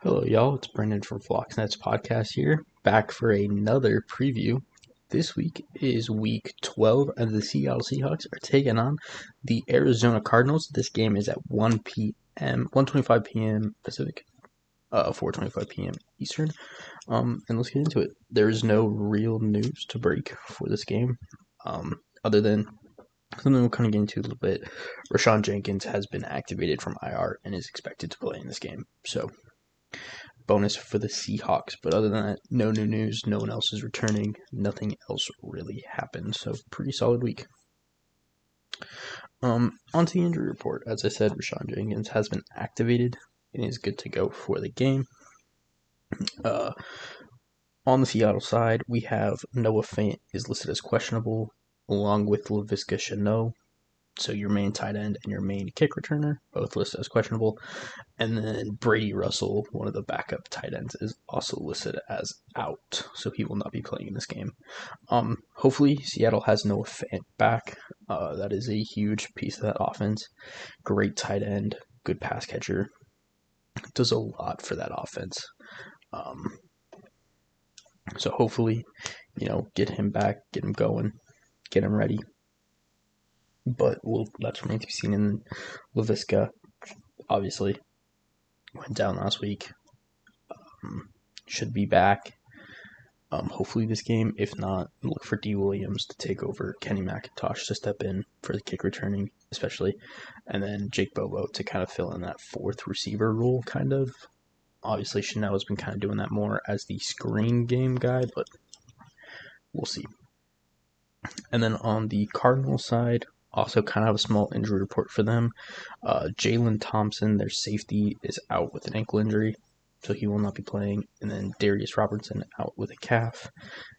Hello, y'all. It's Brendan from Flocksnet's podcast here, back for another preview. This week is week 12, and the Seattle Seahawks are taking on the Arizona Cardinals. This game is at 1 p.m., 1:25 p.m. Pacific, 4:25 p.m. Eastern. And let's get into it. There is no real news to break for this game, other than something we'll kind of get into a little bit. Rashawn Jenkins has been activated from IR and is expected to play in this game. So bonus for the Seahawks. But other than that, no new news. No one else is returning. Nothing else really happened. So pretty solid week. Onto the injury report. As I said, Rashawn Jenkins has been activated and is good to go for the game. On the Seattle side, we have Noah Fant is listed as questionable, along with Laviska Shenault. So your main tight end and your main kick returner, both listed as questionable. And then Brady Russell, one of the backup tight ends, is also listed as out. So he will not be playing in this game. Hopefully Seattle has Noah Fant back. That is a huge piece of that offense. Great tight end, good pass catcher. Does a lot for that offense. So hopefully, get him back, get him going, get him ready. But that's remains to be seen. In Laviska, obviously, went down last week. Should be back. Hopefully this game. If not, look for D. Williams to take over, Kenny McIntosh to step in for the kick returning, especially, and then Jake Bobo to kind of fill in that fourth receiver role, kind of. Obviously, Chanel has been kind of doing that more as the screen game guy, but we'll see. And then on the Cardinals side, also kind of have a small injury report for them. Jalen Thompson, their safety, is out with an ankle injury, so he will not be playing. And then Darius Robertson out with a calf.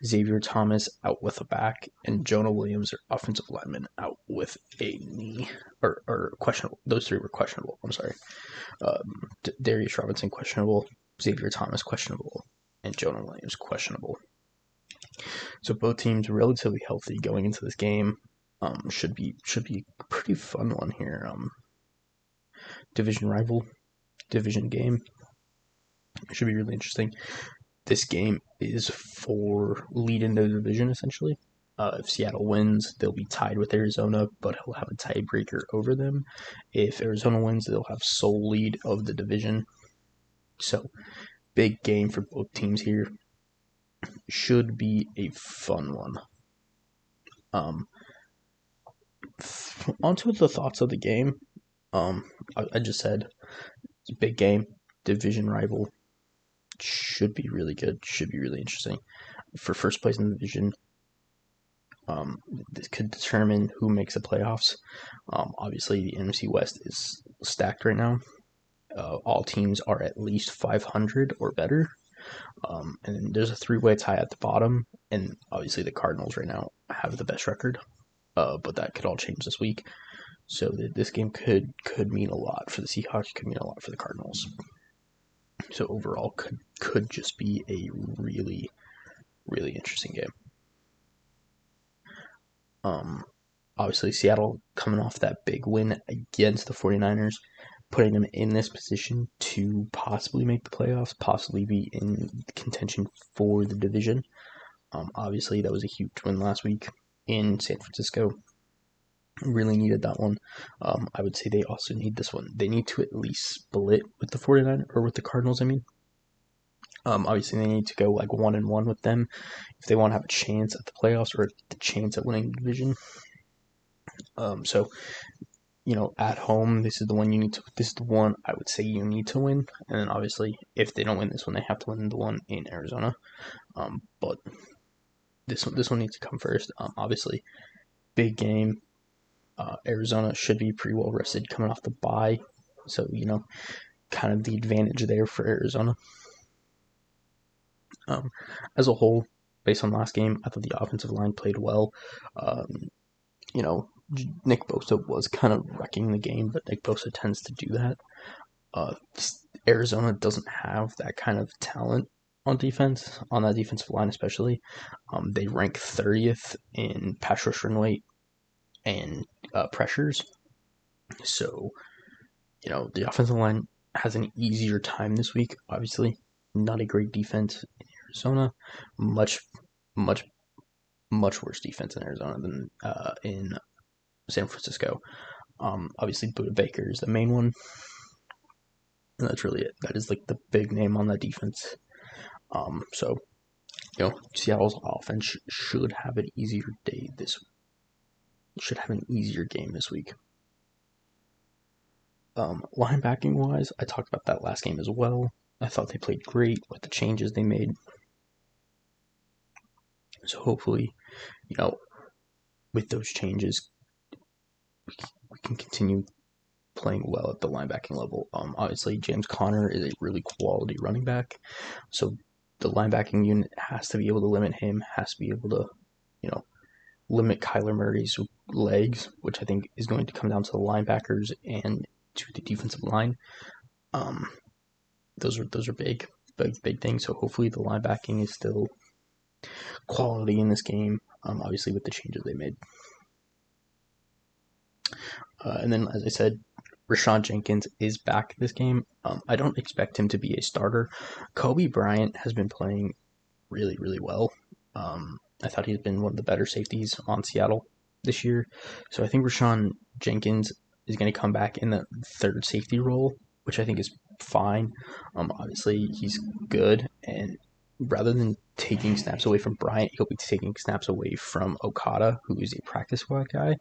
Xavier Thomas out with a back. And Jonah Williams, their offensive lineman, out with a knee. Or questionable. Those three were questionable. I'm sorry. Darius Robinson, questionable. Xavier Thomas, questionable. And Jonah Williams, questionable. So both teams relatively healthy going into this game. Should be a pretty fun one here. Division rival, division game. It should be really interesting. This game is for lead in the division, essentially. If Seattle wins, they'll be tied with Arizona, but he'll have a tiebreaker over them. If Arizona wins, they'll have sole lead of the division. So, big game for both teams here. Should be a fun one. Onto the thoughts of the game. I just said it's a big game, division rival. Should be really good. Should be really interesting for first place in the division. This could determine who makes the playoffs. Obviously, the NFC West is stacked right now. All teams are at least 500 or better. And there's a three-way tie at the bottom. And obviously, the Cardinals right now have the best record. But that could all change this week. So this game could mean a lot for the Seahawks. Could mean a lot for the Cardinals. So overall, could just be a really, really interesting game. Obviously, Seattle coming off that big win against the 49ers, putting them in this position to possibly make the playoffs, possibly be in contention for the division. Obviously, that was a huge win last week in San Francisco. Really needed that one. I would say they also need this one. They need to at least split with the 49ers, or with the Cardinals, I mean. Obviously, they need to go like 1-1 with them if they want to have a chance at the playoffs or the chance at winning the division. So, at home, this is the one you need to. This is the one I would say you need to win. And then obviously, if they don't win this one, they have to win the one in Arizona. But this one needs to come first. Obviously, big game. Arizona should be pretty well rested coming off the bye, so kind of the advantage there for Arizona. As a whole, based on last game, I thought the offensive line played well. Nick Bosa was kind of wrecking the game, but Nick Bosa tends to do that. Arizona doesn't have that kind of talent on defense, on that defensive line especially. They rank 30th in pass rush run rate and pressures. So, the offensive line has an easier time this week. Obviously, not a great defense in Arizona. Much, much, much worse defense in Arizona than in San Francisco. Obviously, Buda Baker is the main one, and that's really it. That is like the big name on that defense. So Seattle's offense should have an easier day this. Should have an easier game this week. Linebacking wise, I talked about that last game as well. I thought they played great with the changes they made. So hopefully, with those changes, we can continue playing well at the linebacking level. Obviously, James Conner is a really quality running back, so the linebacking unit has to be able to limit him, has to be able to, limit Kyler Murray's legs, which I think is going to come down to the linebackers and to the defensive line. Those are big things. So hopefully the linebacking is still quality in this game. Obviously with the changes they made. And then, as I said, Rashawn Jenkins is back this game. I don't expect him to be a starter. Kobe Bryant has been playing really, really well. I thought he's been one of the better safeties on Seattle this year. So I think Rashawn Jenkins is going to come back in the third safety role, which I think is fine. Obviously, he's good, and rather than taking snaps away from Bryant, he'll be taking snaps away from Okada, who is a practice squad guy.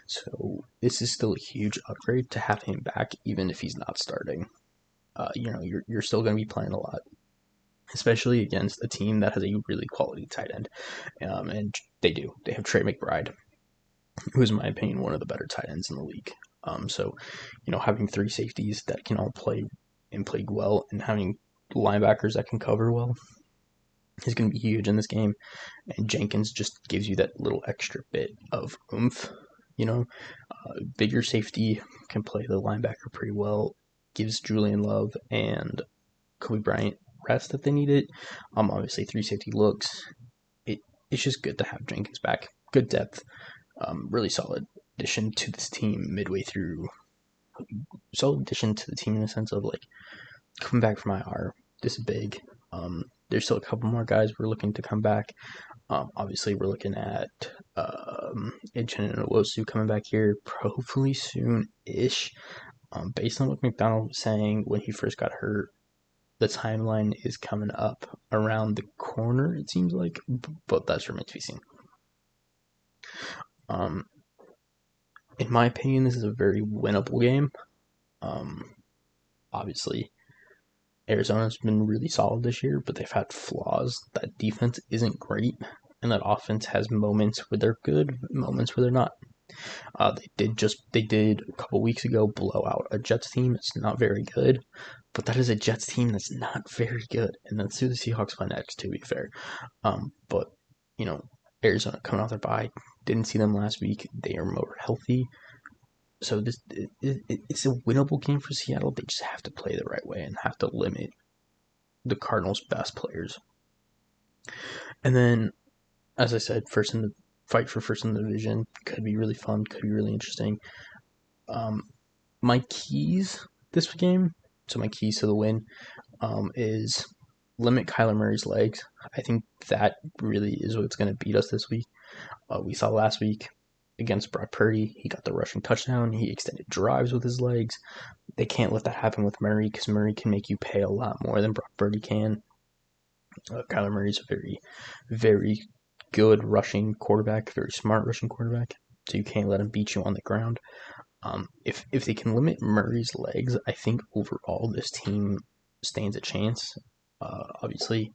So this is still a huge upgrade to have him back, even if he's not starting. You're still going to be playing a lot, especially against a team that has a really quality tight end. And they do. They have Trey McBride, who is, in my opinion, one of the better tight ends in the league. So having three safeties that can all play and play well, and having linebackers that can cover well is going to be huge in this game. And Jenkins just gives you that little extra bit of oomph. Bigger safety can play the linebacker pretty well, gives Julian Love and Kobe Bryant rest if they need it. Obviously, three safety looks. It's just good to have Jenkins back. Good depth. Really solid addition to this team midway through. Solid addition to the team in the sense of coming back from IR. This is big. There's still a couple more guys we're looking to come back. Obviously, we're looking at Etienne Nwosu coming back here, hopefully soon-ish. Based on what McDonald was saying when he first got hurt, the timeline is coming up around the corner, it seems like, but that's remains to be seen. In my opinion, this is a very winnable game. Obviously, Arizona's been really solid this year, but they've had flaws. That defense isn't great, and that offense has moments where they're good, moments where they're not. They did a couple weeks ago blow out a Jets team. It's not very good, but that is a Jets team that's not very good, and that's who the Seahawks play next, to be fair. But Arizona coming off their bye, didn't see them last week. They are more healthy. So it's a winnable game for Seattle. They just have to play the right way and have to limit the Cardinals' best players. And then, as I said, fight for first in the division could be really fun, could be really interesting. My keys this game, so my keys to the win, is limit Kyler Murray's legs. I think that really is what's going to beat us this week. We saw last week against Brock Purdy, he got the rushing touchdown. He extended drives with his legs. They can't let that happen with Murray because Murray can make you pay a lot more than Brock Purdy can. Kyler Murray's a very, very good rushing quarterback, very smart rushing quarterback, so you can't let him beat you on the ground. If they can limit Murray's legs, I think overall this team stands a chance. Obviously,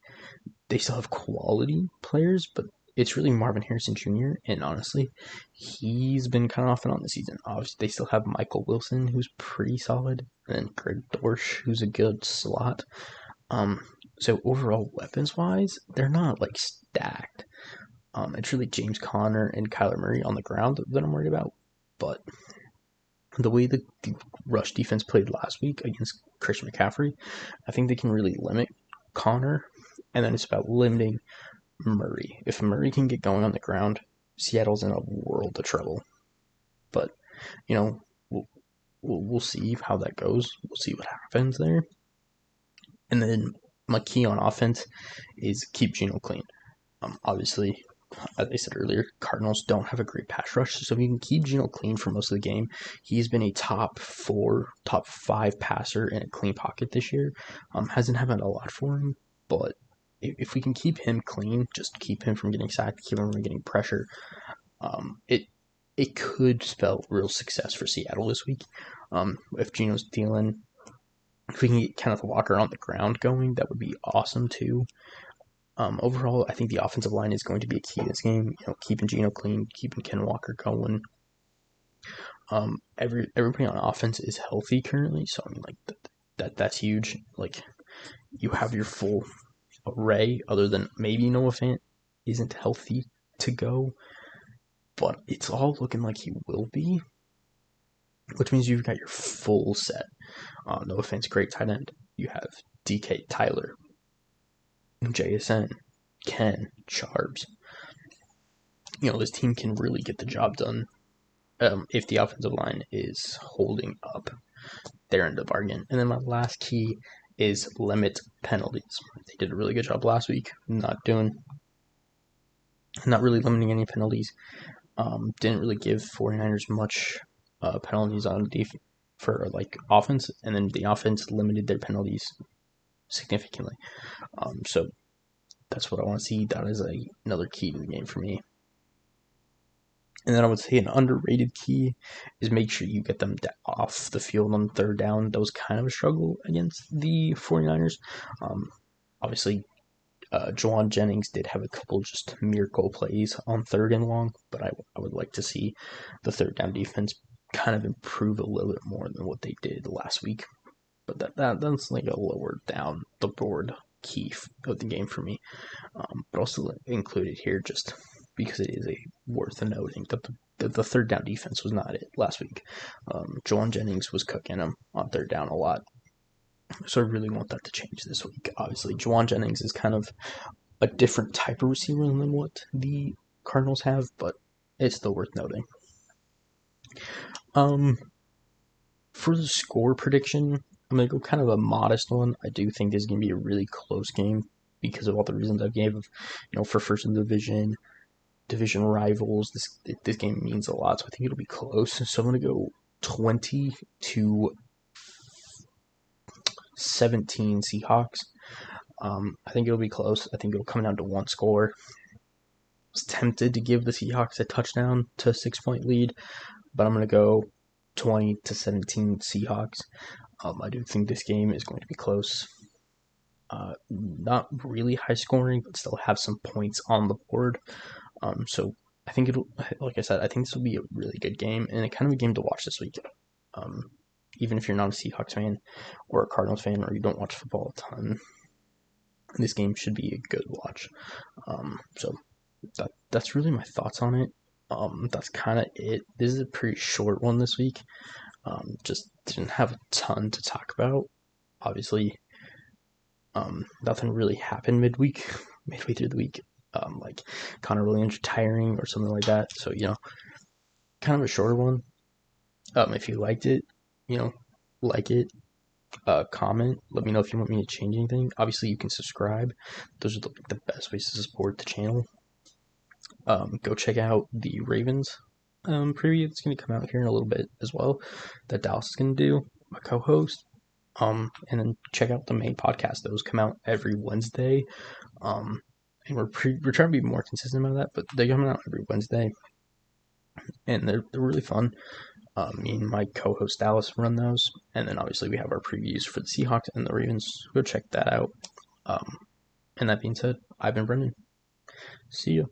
they still have quality players, but it's really Marvin Harrison Jr., and honestly, he's been kind of off and on this season. Obviously, they still have Michael Wilson, who's pretty solid, and Greg Dortch, who's a good slot. So overall, weapons-wise, they're not stacked. It's really James Conner and Kyler Murray on the ground that I'm worried about. But the way the rush defense played last week against Christian McCaffrey, I think they can really limit Conner, and then it's about limiting Murray. If Murray can get going on the ground, Seattle's in a world of trouble. But, we'll see how that goes. We'll see what happens there. And then my key on offense is keep Geno clean. Obviously, as I said earlier, Cardinals don't have a great pass rush, so if you can keep Geno clean for most of the game, he's been a top 5 passer in a clean pocket this year. Hasn't happened a lot for him, but if we can keep him clean, just keep him from getting sacked, keep him from getting pressure, it could spell real success for Seattle this week. If Geno's dealing, if we can get Kenneth Walker on the ground going, that would be awesome too. Overall, I think the offensive line is going to be a key in this game. Keeping Geno clean, keeping Ken Walker going. Everybody on offense is healthy currently, so I mean, like that's huge. Like, you have your full array, other than maybe Noah Fant isn't healthy to go, but it's all looking like he will be, which means you've got your full set. Noah Fant's great tight end. You have DK, Tyler, JSN, Ken, Charbs. This team can really get the job done if the offensive line is holding up their end of the bargain. And then my last key is limit penalties. They did a really good job last week, not really limiting any penalties. Didn't really give 49ers much penalties on for like offense, and then the offense limited their penalties significantly. So that's what I want to see. That is another key to the game for me. And then I would say an underrated key is make sure you get them off the field on third down. That was kind of a struggle against the 49ers. Obviously, Juwan Jennings did have a couple just miracle plays on third and long, but I would like to see the third down defense kind of improve a little bit more than what they did last week. But that's like a lower down the board key of the game for me. But also included here just because it is worth noting that the third down defense was not it last week. Juwan Jennings was cooking them on third down a lot. So I really want that to change this week. Obviously, Juwan Jennings is kind of a different type of receiver than what the Cardinals have, but it's still worth noting. For the score prediction, I'm going to go kind of a modest one. I do think this is going to be a really close game because of all the reasons I gave for first in the division rivals. This game means a lot, so I think it'll be close. So I'm going to go 20-17 Seahawks. I think it'll be close. I think it'll come down to one score. I was tempted to give the Seahawks a touchdown to a 6-point lead, but I'm going to go 20-17 Seahawks. I do think this game is going to be close. Not really high scoring, but still have some points on the board. So I think like I said, I think this will be a really good game and a kind of a game to watch this week. Even if you're not a Seahawks fan or a Cardinals fan or you don't watch football a ton, this game should be a good watch. So that's really my thoughts on it. That's kind of it. This is a pretty short one this week. Just didn't have a ton to talk about. Obviously, nothing really happened midway through the week. Like Connor Williams retiring or something like that. So, kind of a shorter one. If you liked it, like it, comment. Let me know if you want me to change anything. Obviously, you can subscribe. Those are the best ways to support the channel. Go check out the Ravens preview. It's going to come out here in a little bit as well. That Dallas is going to do, my co-host. And then check out the main podcast. Those come out every Wednesday. And we're trying to be more consistent about that, but they're coming out every Wednesday. And they're really fun. Me and my co-host Dallas run those. And then obviously we have our previews for the Seahawks and the Ravens. Go check that out. And that being said, I've been Brendan. See you.